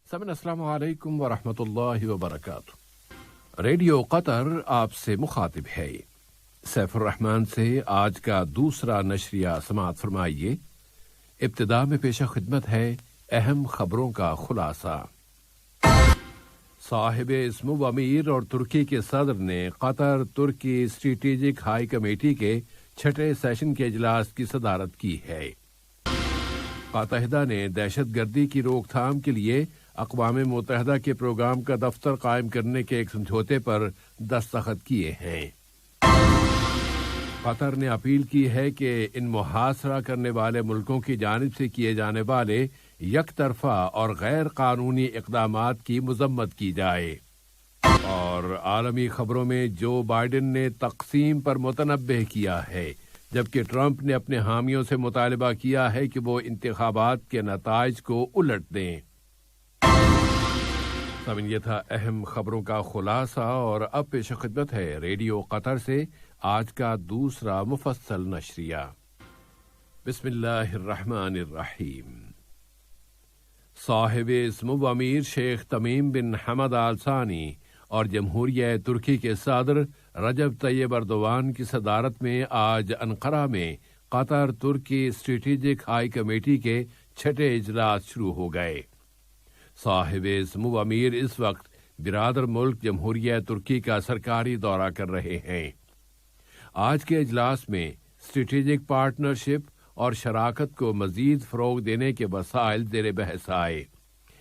سامعین السلام علیکم ورحمۃ اللہ وبرکاتہ۔ ریڈیو قطر آپ سے مخاطب ہے۔ سیف الرحمان سے آج کا دوسرا نشریہ سماعت فرمائیے۔ ابتدا میں پیش خدمت ہے اہم خبروں کا خلاصہ۔ صاحب اسمو امیر اور ترکی کے صدر نے قطر ترکی اسٹریٹجک ہائی کمیٹی کے 6 سیشن کے اجلاس کی صدارت کی ہے۔ متحدہ نے دہشت گردی کی روک تھام کے لیے اقوام متحدہ کے پروگرام کا دفتر قائم کرنے کے ایک سمجھوتے پر دستخط کیے ہیں۔ قطر نے اپیل کی ہے کہ ان محاصرہ کرنے والے ملکوں کی جانب سے کیے جانے والے یک طرفہ اور غیر قانونی اقدامات کی مذمت کی جائے۔ اور عالمی خبروں میں جو بائیڈن نے تقسیم پر متنبہ کیا ہے، جبکہ ٹرمپ نے اپنے حامیوں سے مطالبہ کیا ہے کہ وہ انتخابات کے نتائج کو الٹ دیں۔ یہ تھا اہم خبروں کا خلاصہ، اور اب پیش خدمت ہے ریڈیو قطر سے آج کا دوسرا مفصل نشریہ۔ بسم اللہ الرحمن الرحیم۔ صاحب اسمو امیر شیخ تمیم بن حمد آل ثانی اور جمہوریہ ترکی کے صدر رجب طیب ایردوان کی صدارت میں آج انقرہ میں قطر ترکی اسٹریٹجک ہائی کمیٹی کے 6 اجلاس شروع ہو گئے۔ صاحب اسمو امیر اس وقت برادر ملک جمہوریہ ترکی کا سرکاری دورہ کر رہے ہیں۔ آج کے اجلاس میں اسٹریٹجک پارٹنرشپ اور شراکت کو مزید فروغ دینے کے وسائل زیر بحث آئے۔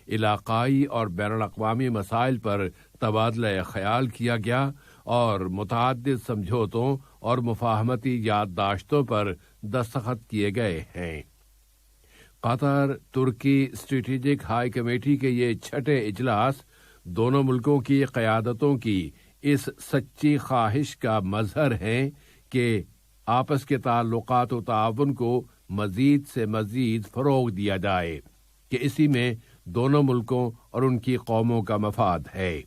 علاقائی اور بین الاقوامی مسائل پر تبادلہ خیال کیا گیا اور متعدد سمجھوتوں اور مفاہمتی یادداشتوں پر دستخط کیے گئے ہیں۔ قطر ترکی اسٹریٹجک ہائی کمیٹی کے یہ 6 اجلاس دونوں ملکوں کی قیادتوں کی اس سچی خواہش کا مظہر ہیں کہ آپس کے تعلقات و تعاون کو مزید سے مزید فروغ دیا جائے، کہ اسی میں دونوں ملکوں اور ان کی قوموں کا مفاد ہے۔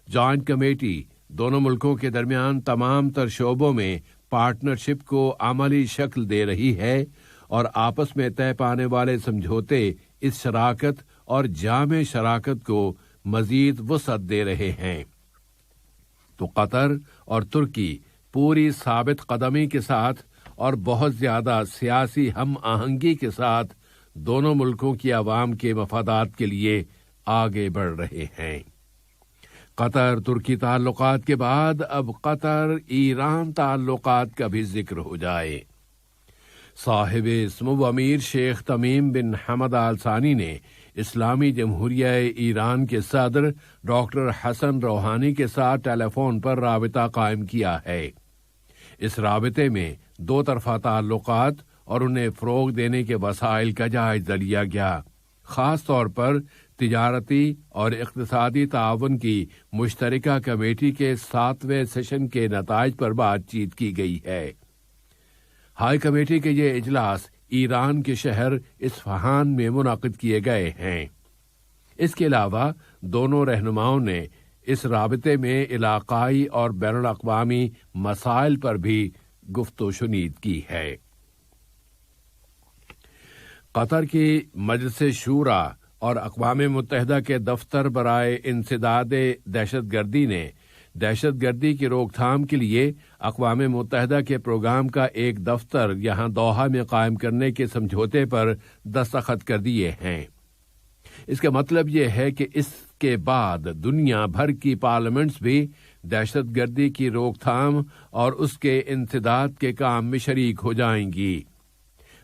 جوائنٹ کمیٹی دونوں ملکوں کے درمیان تمام تر شعبوں میں پارٹنرشپ کو عملی شکل دے رہی ہے اور آپس میں طے پانے والے سمجھوتے اس شراکت اور جامع شراکت کو مزید وسعت دے رہے ہیں۔ تو قطر اور ترکی پوری ثابت قدمی کے ساتھ اور بہت زیادہ سیاسی ہم آہنگی کے ساتھ دونوں ملکوں کی عوام کے مفادات کے لیے آگے بڑھ رہے ہیں۔ قطر ترکی تعلقات کے بعد اب قطر ایران تعلقات کا بھی ذکر ہو جائے۔ صاحب اسمو امیر شیخ تمیم بن حمد آل ثانی نے اسلامی جمہوریہ ایران کے صدر ڈاکٹر حسن روحانی کے ساتھ ٹیلی فون پر رابطہ قائم کیا ہے۔ اس رابطے میں 2 طرفہ تعلقات اور انہیں فروغ دینے کے وسائل کا جائزہ لیا گیا۔ خاص طور پر تجارتی اور اقتصادی تعاون کی مشترکہ کمیٹی کے 7ویں سیشن کے نتائج پر بات چیت کی گئی ہے۔ ہائی کمیٹی کے یہ اجلاس ایران کے شہر اصفہان میں منعقد کیے گئے ہیں۔ اس کے علاوہ دونوں رہنماؤں نے اس رابطے میں علاقائی اور بین الاقوامی مسائل پر بھی گفت و شنید کی ہے۔ قطر کی مجلس شورا اور اقوام متحدہ کے دفتر برائے انسداد دہشت گردی نے دہشت گردی کی روک تھام کے لیے اقوام متحدہ کے پروگرام کا ایک دفتر یہاں دوحہ میں قائم کرنے کے سمجھوتے پر دستخط کر دیے ہیں۔ اس کا مطلب یہ ہے کہ اس کے بعد دنیا بھر کی پارلیمنٹس بھی دہشت گردی کی روک تھام اور اس کے انسداد کے کام میں شریک ہو جائیں گی۔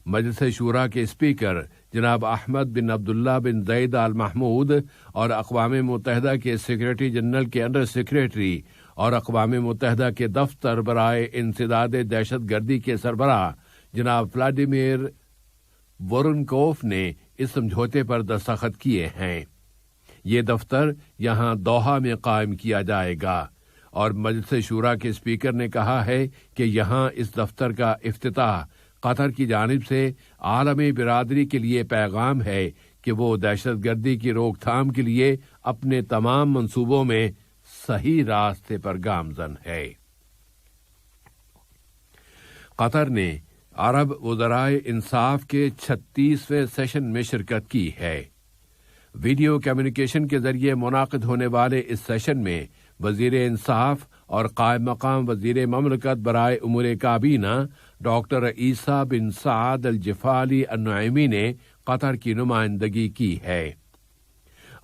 مجلس شورا کے اسپیکر جناب احمد بن عبداللہ بن زید آل محمود اور اقوام متحدہ کے سیکریٹری جنرل کے انڈر سیکریٹری اور اقوام متحدہ کے دفتر برائے انسداد دہشت گردی کے سربراہ جناب ولاڈیمیر وورنکوف نے اس سمجھوتے پر دستخط کیے ہیں۔ یہ دفتر یہاں دوحہ میں قائم کیا جائے گا، اور مجلس شورا کے اسپیکر نے کہا ہے کہ یہاں اس دفتر کا افتتاح قطر کی جانب سے عالمی برادری کے لیے پیغام ہے کہ وہ دہشت گردی کی روک تھام کے لیے اپنے تمام منصوبوں میں صحیح راستے پر گامزن ہے۔ قطر نے عرب وزرائے انصاف کے 36ویں سیشن میں شرکت کی ہے۔ ویڈیو کمیونیکیشن کے ذریعے منعقد ہونے والے اس سیشن میں وزیر انصاف اور قائم مقام وزیر مملکت برائے امور کابینہ ڈاکٹر عیسیٰ بن سعد الجفالی النعیمی نے قطر کی نمائندگی کی ہے۔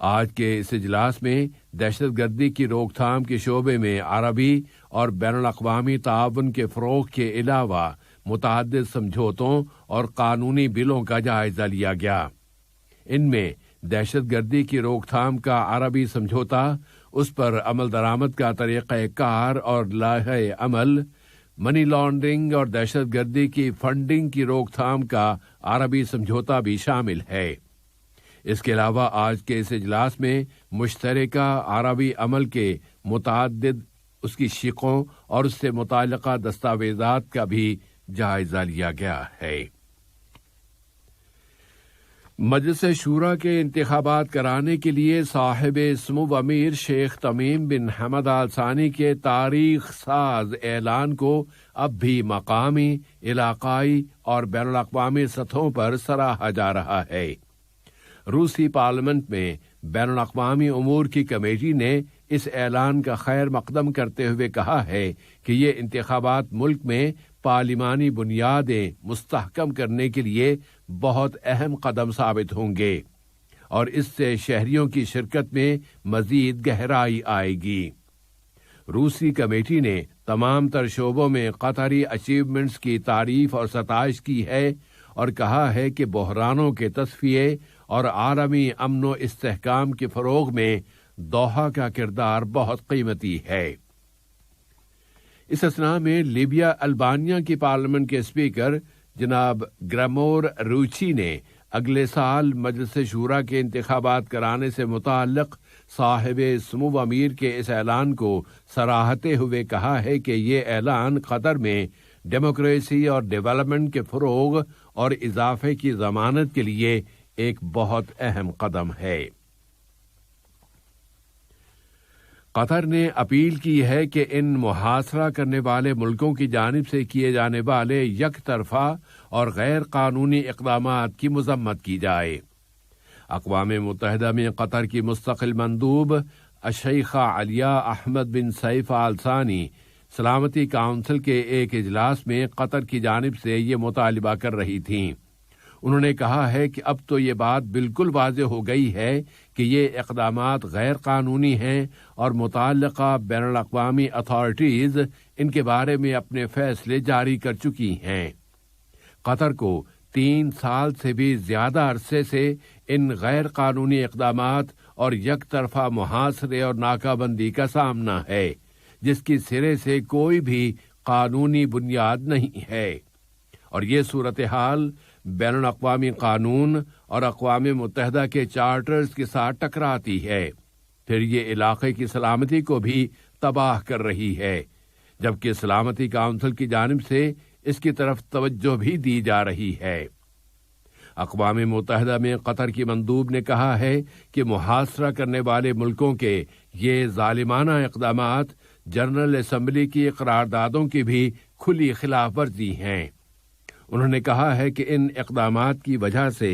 آج کے اس اجلاس میں دہشت گردی کی روک تھام کے شعبے میں عربی اور بین الاقوامی تعاون کے فروغ کے علاوہ متعدد سمجھوتوں اور قانونی بلوں کا جائزہ لیا گیا۔ ان میں دہشت گردی کی روک تھام کا عربی سمجھوتا، اس پر عمل درآمد کا طریقہ کار اور لائحہ عمل، منی لانڈرنگ اور دہشت گردی کی فنڈنگ کی روک تھام کا عربی سمجھوتا بھی شامل ہے۔ اس کے علاوہ آج کے اس اجلاس میں مشترکہ عربی عمل کے متعدد اس کی شقوں اور اس سے متعلقہ دستاویزات کا بھی جائزہ لیا گیا ہے۔ مجلس شورا کے انتخابات کرانے کے لیے صاحب سمو امیر شیخ تمیم بن حمد آل ثانی کے تاریخ ساز اعلان کو اب بھی مقامی، علاقائی اور بین الاقوامی سطحوں پر سراہا جا رہا ہے۔ روسی پارلیمنٹ میں بین الاقوامی امور کی کمیٹی نے اس اعلان کا خیر مقدم کرتے ہوئے کہا ہے کہ یہ انتخابات ملک میں پارلیمانی بنیادیں مستحکم کرنے کے لیے بہت اہم قدم ثابت ہوں گے اور اس سے شہریوں کی شرکت میں مزید گہرائی آئے گی۔ روسی کمیٹی نے تمام تر شعبوں میں قطری اچیومنٹس کی تعریف اور ستائش کی ہے اور کہا ہے کہ بحرانوں کے تصفیے اور عالمی امن و استحکام کے فروغ میں دوحہ کا کردار بہت قیمتی ہے۔ اس اثناء میں لیبیا البانیہ کی پارلیمنٹ کے اسپیکر جناب گرامور روچی نے اگلے سال مجلس شورا کے انتخابات کرانے سے متعلق صاحب سمو امیر کے اس اعلان کو سراہتے ہوئے کہا ہے کہ یہ اعلان قطر میں ڈیموکریسی اور ڈیولپمنٹ کے فروغ اور اضافے کی ضمانت کے لیے ایک بہت اہم قدم ہے۔ قطر نے اپیل کی ہے کہ ان محاصرہ کرنے والے ملکوں کی جانب سے کیے جانے والے یک طرفہ اور غیر قانونی اقدامات کی مذمت کی جائے۔ اقوام متحدہ میں قطر کی مستقل مندوب الشیخہ علیہ احمد بن سیف آل ثانی سلامتی کونسل کے ایک اجلاس میں قطر کی جانب سے یہ مطالبہ کر رہی تھیں۔ انہوں نے کہا ہے کہ اب تو یہ بات بالکل واضح ہو گئی ہے کہ یہ اقدامات غیر قانونی ہیں اور متعلقہ بین الاقوامی اتھارٹیز ان کے بارے میں اپنے فیصلے جاری کر چکی ہیں۔ قطر کو 3 سال سے بھی زیادہ عرصے سے ان غیر قانونی اقدامات اور یک طرفہ محاصرے اور ناکہ بندی کا سامنا ہے، جس کی سرے سے کوئی بھی قانونی بنیاد نہیں ہے، اور یہ صورتحال بین الاقوامی قانون اور اقوام متحدہ کے چارٹرز کے ساتھ ٹکراتی ہے۔ پھر یہ علاقے کی سلامتی کو بھی تباہ کر رہی ہے، جبکہ سلامتی کونسل کی جانب سے اس کی طرف توجہ بھی دی جا رہی ہے۔ اقوام متحدہ میں قطر کی مندوب نے کہا ہے کہ محاصرہ کرنے والے ملکوں کے یہ ظالمانہ اقدامات جنرل اسمبلی کی قراردادوں کی بھی کھلی خلاف ورزی ہیں۔ انہوں نے کہا ہے کہ ان اقدامات کی وجہ سے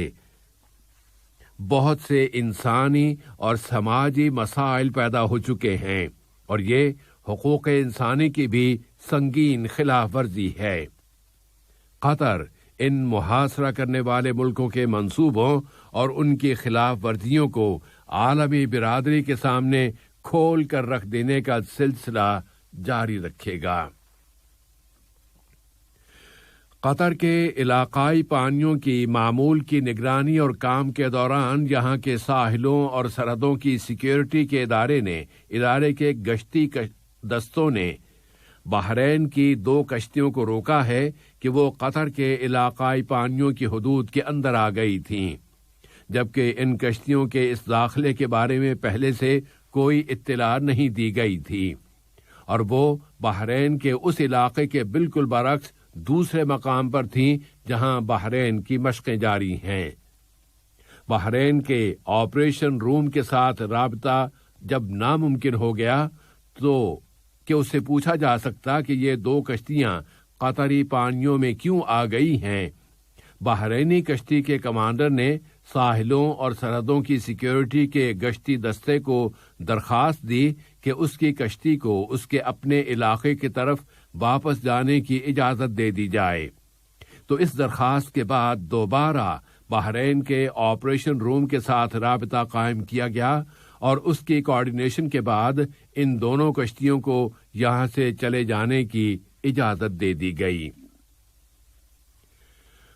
بہت سے انسانی اور سماجی مسائل پیدا ہو چکے ہیں اور یہ حقوق انسانی کی بھی سنگین خلاف ورزی ہے۔ قطر ان محاصرہ کرنے والے ملکوں کے منصوبوں اور ان کی خلاف ورزیوں کو عالمی برادری کے سامنے کھول کر رکھ دینے کا سلسلہ جاری رکھے گا۔ قطر کے علاقائی پانیوں کی معمول کی نگرانی اور کام کے دوران یہاں کے ساحلوں اور سرحدوں کی سیکیورٹی کے ادارے کے گشتی دستوں نے بحرین کی 2 کشتیوں کو روکا ہے کہ وہ قطر کے علاقائی پانیوں کی حدود کے اندر آ گئی تھیں، جبکہ ان کشتیوں کے اس داخلے کے بارے میں پہلے سے کوئی اطلاع نہیں دی گئی تھی، اور وہ بحرین کے اس علاقے کے بالکل برعکس دوسرے مقام پر تھیں جہاں بحرین کی مشقیں جاری ہیں۔ بحرین کے آپریشن روم کے ساتھ رابطہ جب ناممکن ہو گیا تو کہ اس سے پوچھا جا سکتا کہ یہ 2 کشتیاں قطری پانیوں میں کیوں آ گئی ہیں، بحرینی کشتی کے کمانڈر نے ساحلوں اور سرحدوں کی سیکیورٹی کے گشتی دستے کو درخواست دی کہ اس کی کشتی کو اس کے اپنے علاقے کی طرف واپس جانے کی اجازت دے دی جائے۔ تو اس درخواست کے بعد دوبارہ بحرین کے آپریشن روم کے ساتھ رابطہ قائم کیا گیا اور اس کی کوارڈینیشن کے بعد ان دونوں کشتیوں کو یہاں سے چلے جانے کی اجازت دے دی گئی۔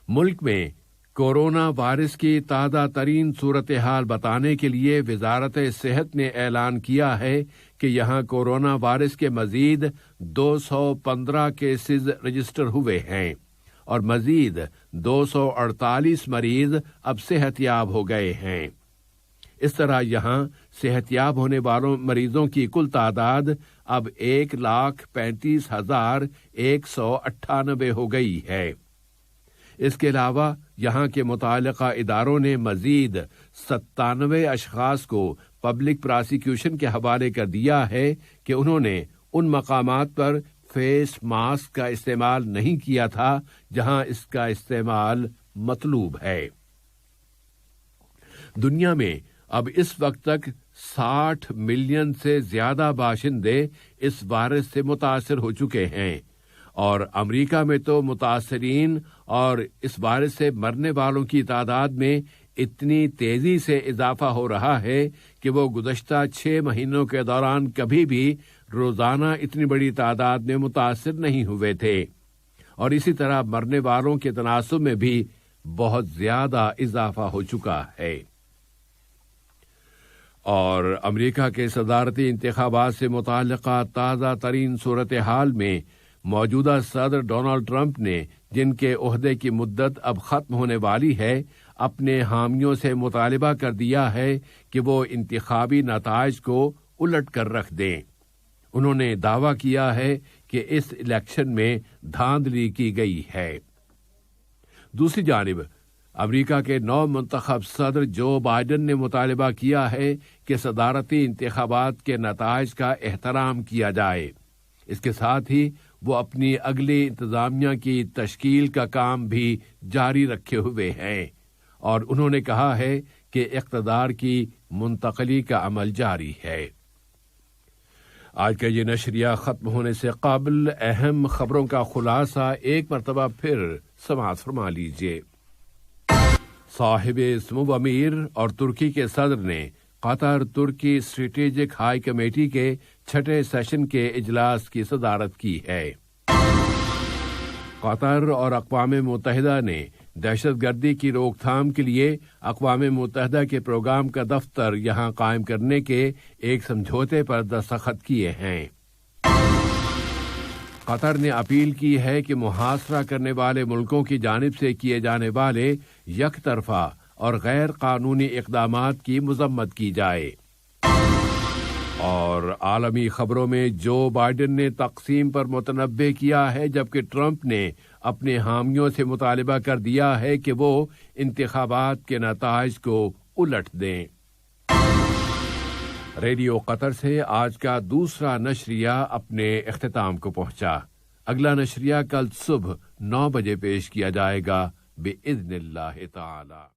ملک میں کورونا وائرس کی تازہ ترین صورتحال بتانے کے لیے وزارت صحت نے اعلان کیا ہے کہ یہاں کورونا وائرس کے مزید 215 کیسز رجسٹر ہوئے ہیں اور مزید 248 مریض اب صحت یاب ہو گئے ہیں۔ اس طرح یہاں صحت یاب ہونے والوں مریضوں کی کل تعداد اب 1,35,198 ہو گئی ہے۔ اس کے علاوہ یہاں کے متعلقہ اداروں نے مزید 97 اشخاص کو پبلک پراسیکیوشن کے حوالے کر دیا ہے کہ انہوں نے ان مقامات پر فیس ماسک کا استعمال نہیں کیا تھا جہاں اس کا استعمال مطلوب ہے۔ دنیا میں اب اس وقت تک 60 ملین سے زیادہ باشندے اس وائرس سے متاثر ہو چکے ہیں اور امریکہ میں تو متاثرین اور اس وائرس سے مرنے والوں کی تعداد میں اتنی تیزی سے اضافہ ہو رہا ہے کہ وہ گزشتہ 6 مہینوں کے دوران کبھی بھی روزانہ اتنی بڑی تعداد میں متاثر نہیں ہوئے تھے، اور اسی طرح مرنے والوں کے تناسب میں بھی بہت زیادہ اضافہ ہو چکا ہے۔ اور امریکہ کے صدارتی انتخابات سے متعلقہ تازہ ترین صورتحال میں موجودہ صدر ڈونلڈ ٹرمپ نے، جن کے عہدے کی مدت اب ختم ہونے والی ہے، اپنے حامیوں سے مطالبہ کر دیا ہے کہ وہ انتخابی نتائج کو الٹ کر رکھ دیں۔ انہوں نے دعویٰ کیا ہے کہ اس الیکشن میں دھاندلی کی گئی ہے۔ دوسری جانب امریکہ کے نو منتخب صدر جو بائیڈن نے مطالبہ کیا ہے کہ صدارتی انتخابات کے نتائج کا احترام کیا جائے۔ اس کے ساتھ ہی وہ اپنی اگلی انتظامیہ کی تشکیل کا کام بھی جاری رکھے ہوئے ہیں اور انہوں نے کہا ہے کہ اقتدار کی منتقلی کا عمل جاری ہے۔ آج کا یہ نشریہ ختم ہونے سے قبل اہم خبروں کا خلاصہ ایک مرتبہ پھر سماعت فرما لیجیے۔ صاحب سمو امیر اور ترکی کے صدر نے قطر ترکی اسٹریٹجک ہائی کمیٹی کے 6 سیشن کے اجلاس کی صدارت کی ہے۔ قطر اور اقوام متحدہ نے دہشت گردی کی روک تھام کے لیے اقوام متحدہ کے پروگرام کا دفتر یہاں قائم کرنے کے ایک سمجھوتے پر دستخط کیے ہیں۔ قطر نے اپیل کی ہے کہ محاصرہ کرنے والے ملکوں کی جانب سے کیے جانے والے یک طرفہ اور غیر قانونی اقدامات کی مذمت کی جائے۔ اور عالمی خبروں میں جو بائیڈن نے تقسیم پر متنبع کیا ہے، جبکہ ٹرمپ نے اپنے حامیوں سے مطالبہ کر دیا ہے کہ وہ انتخابات کے نتائج کو الٹ دیں۔ ریڈیو قطر سے آج کا دوسرا نشریہ اپنے اختتام کو پہنچا۔ اگلا نشریہ کل صبح 9 بجے پیش کیا جائے گا بإذن اللہ تعالی۔